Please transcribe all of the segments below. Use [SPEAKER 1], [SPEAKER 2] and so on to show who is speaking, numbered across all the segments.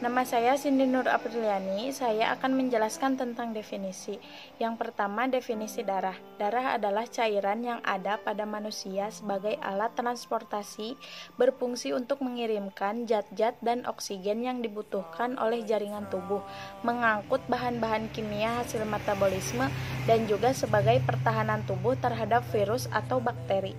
[SPEAKER 1] Nama saya Cindy Nur Apriliani. Saya akan menjelaskan tentang definisi. Yang pertama, definisi darah. Darah adalah cairan yang ada pada manusia sebagai alat transportasi, berfungsi untuk mengirimkan zat-zat dan oksigen yang dibutuhkan oleh jaringan tubuh, mengangkut bahan-bahan kimia hasil metabolisme, dan juga sebagai pertahanan tubuh terhadap virus atau bakteri.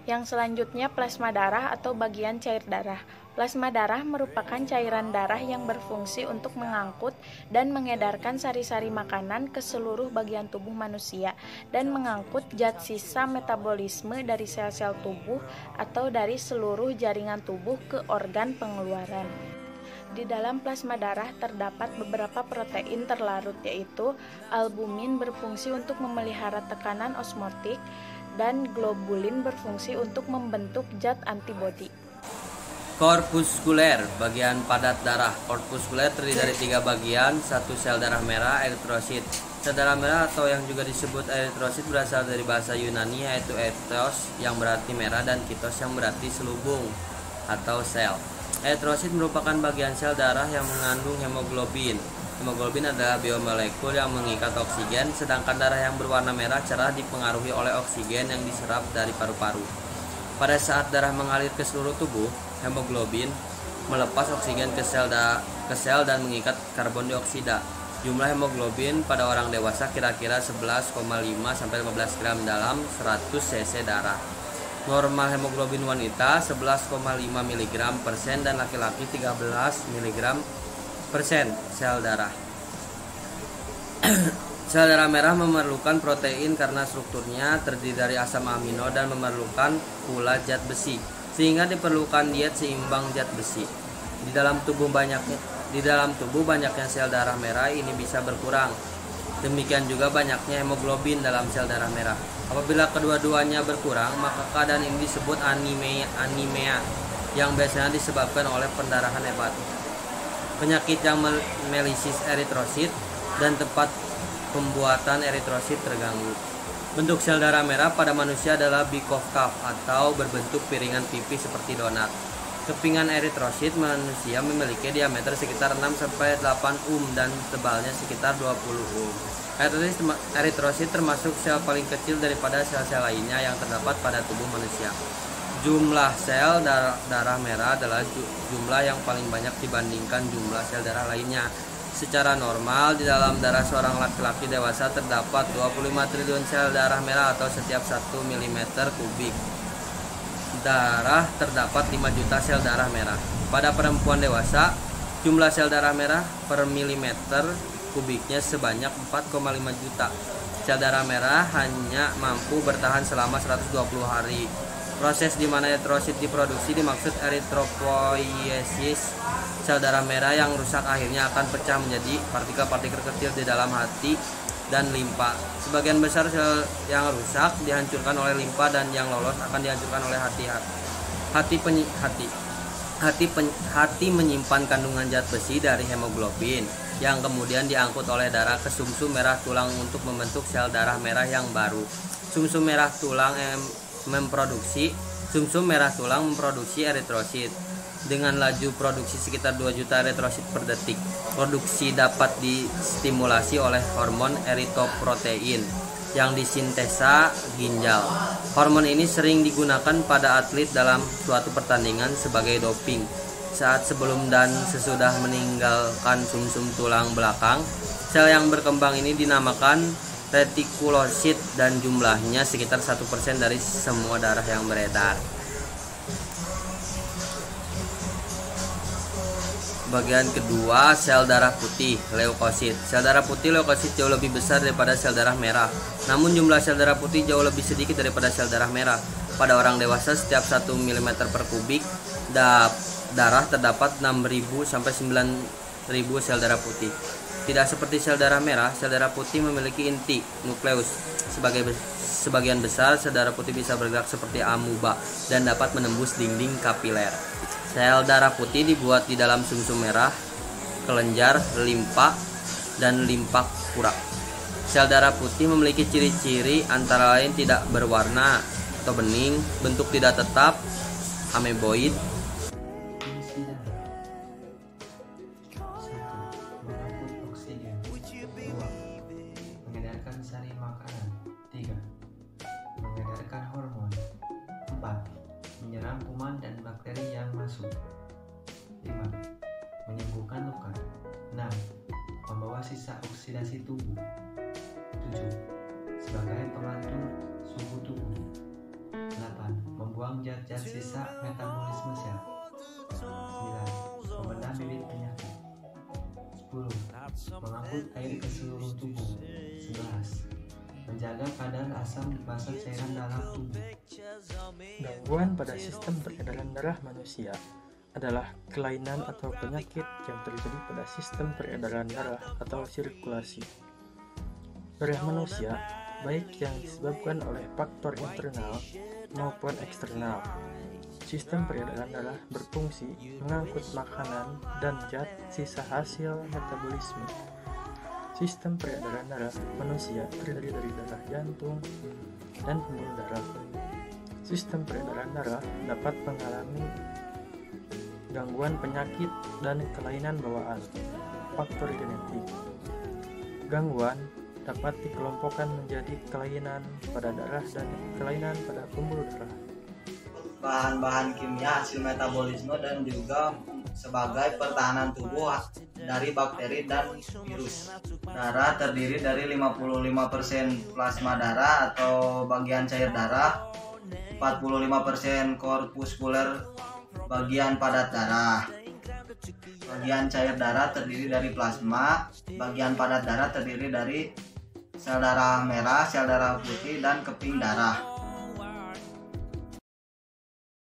[SPEAKER 1] Yang selanjutnya, plasma darah atau bagian cair darah. Plasma darah merupakan cairan darah yang berfungsi untuk mengangkut dan mengedarkan sari-sari makanan ke seluruh bagian tubuh manusia dan mengangkut zat sisa metabolisme dari sel-sel tubuh atau dari seluruh jaringan tubuh ke organ pengeluaran. Di dalam plasma darah terdapat beberapa protein terlarut, yaitu albumin berfungsi untuk memelihara tekanan osmotik dan globulin berfungsi untuk membentuk zat antibodi.
[SPEAKER 2] Korpuskuler, bagian padat darah. Korpuskuler terdiri dari 3 bagian, 1 sel darah merah, eritrosit. Sel darah merah atau yang juga disebut eritrosit berasal dari bahasa Yunani, yaitu ethos yang berarti merah dan kitos yang berarti selubung atau sel. Eritrosit merupakan bagian sel darah yang mengandung hemoglobin. Hemoglobin adalah biomolekul yang mengikat oksigen, sedangkan darah yang berwarna merah cerah dipengaruhi oleh oksigen yang diserap dari paru-paru. Pada saat darah mengalir ke seluruh tubuh, hemoglobin melepas oksigen ke sel dan mengikat karbon dioksida. Jumlah hemoglobin pada orang dewasa kira-kira 11,5 sampai 15 gram dalam 100 cc darah. Normal hemoglobin wanita 11,5 mg persen dan laki-laki 13 mg persen sel darah. Sel darah merah memerlukan protein karena strukturnya terdiri dari asam amino dan memerlukan pula zat besi, sehingga diperlukan diet seimbang zat besi. Di dalam tubuh banyaknya sel darah merah ini bisa berkurang. Demikian juga banyaknya hemoglobin dalam sel darah merah. Apabila kedua-duanya berkurang, maka keadaan ini disebut anemia yang biasanya disebabkan oleh pendarahan hebat, penyakit yang melisis eritrosit, dan tempat pembuatan eritrosit terganggu. Bentuk sel darah merah pada manusia adalah bicovcav atau berbentuk piringan pipih seperti donat. Kepingan eritrosit manusia memiliki diameter sekitar 6-8 dan tebalnya sekitar 20 Eritrosit termasuk sel paling kecil daripada sel-sel lainnya yang terdapat pada tubuh manusia. Jumlah sel darah merah adalah jumlah yang paling banyak dibandingkan jumlah sel darah lainnya. Secara normal, di dalam darah seorang laki-laki dewasa terdapat 25 triliun sel darah merah atau setiap 1 mm kubik darah terdapat 5 juta sel darah merah. Pada perempuan dewasa, jumlah sel darah merah per milimeter kubiknya sebanyak 4,5 juta. Sel darah merah hanya mampu bertahan selama 120 hari. Proses di mana eritrosit diproduksi dimaksud eritropoiesis. Sel darah merah yang rusak akhirnya akan pecah menjadi partikel-partikel kecil di dalam hati dan limpa. Sebagian besar sel yang rusak dihancurkan oleh limpa dan yang lolos akan dihancurkan oleh hati. Hati menyimpan kandungan zat besi dari hemoglobin yang kemudian diangkut oleh darah ke sumsum merah tulang untuk membentuk sel darah merah yang baru. Sumsum merah tulang memproduksi eritrosit dengan laju produksi sekitar 2 juta eritrosit per detik. Produksi dapat distimulasi oleh hormon eritroprotein yang disintesa ginjal. Hormon ini sering digunakan pada atlet dalam suatu pertandingan sebagai doping. Saat sebelum dan sesudah meninggalkan sumsum tulang belakang, sel yang berkembang ini dinamakan retikulosit dan jumlahnya sekitar 1% dari semua darah yang beredar. Bagian kedua, sel darah putih, leukosit. Sel darah putih leukosit jauh lebih besar daripada sel darah merah. Namun jumlah sel darah putih jauh lebih sedikit daripada sel darah merah. Pada orang dewasa setiap 1 mm per kubik darah terdapat 6.000 sampai 9.000 sel darah putih. Tidak seperti sel darah merah, sel darah putih memiliki inti, nukleus. Sebagian besar sel darah putih bisa bergerak seperti amuba dan dapat menembus dinding kapiler. Sel darah putih dibuat di dalam sumsum merah, kelenjar, limpa, dan limpa kura. Sel darah putih memiliki ciri-ciri antara lain tidak berwarna atau bening, bentuk tidak tetap, ameboid,
[SPEAKER 3] oksidasi tubuh. 7. Sebagai pengatur suhu tubuh. 8. Membuang zat-zat sisa metabolisme sel. 9. Membedah bibit penyakit. 10. Mengangkut air ke seluruh tubuh. 11. Menjaga kadar asam basa cairan dalam tubuh.
[SPEAKER 4] Gangguan pada sistem peredaran darah manusia adalah kelainan atau penyakit yang terjadi pada sistem peredaran darah atau sirkulasi. Darah manusia, baik yang disebabkan oleh faktor internal maupun eksternal. Sistem peredaran darah berfungsi mengangkut makanan dan zat sisa hasil metabolisme. Sistem peredaran darah manusia terdiri dari darah jantung dan pembuluh darah. Sistem peredaran darah dapat mengalami gangguan penyakit dan kelainan bawaan, faktor genetik. Gangguan dapat dikelompokkan menjadi kelainan pada darah dan kelainan pada pembuluh darah.
[SPEAKER 5] Bahan-bahan kimia hasil metabolisme dan juga sebagai pertahanan tubuh dari bakteri dan virus. Darah terdiri dari 55% plasma darah atau bagian cair darah, 45% korpuskuler bagian padat darah. Bagian cair darah terdiri dari plasma, bagian padat darah terdiri dari sel darah merah, sel darah putih, dan keping darah.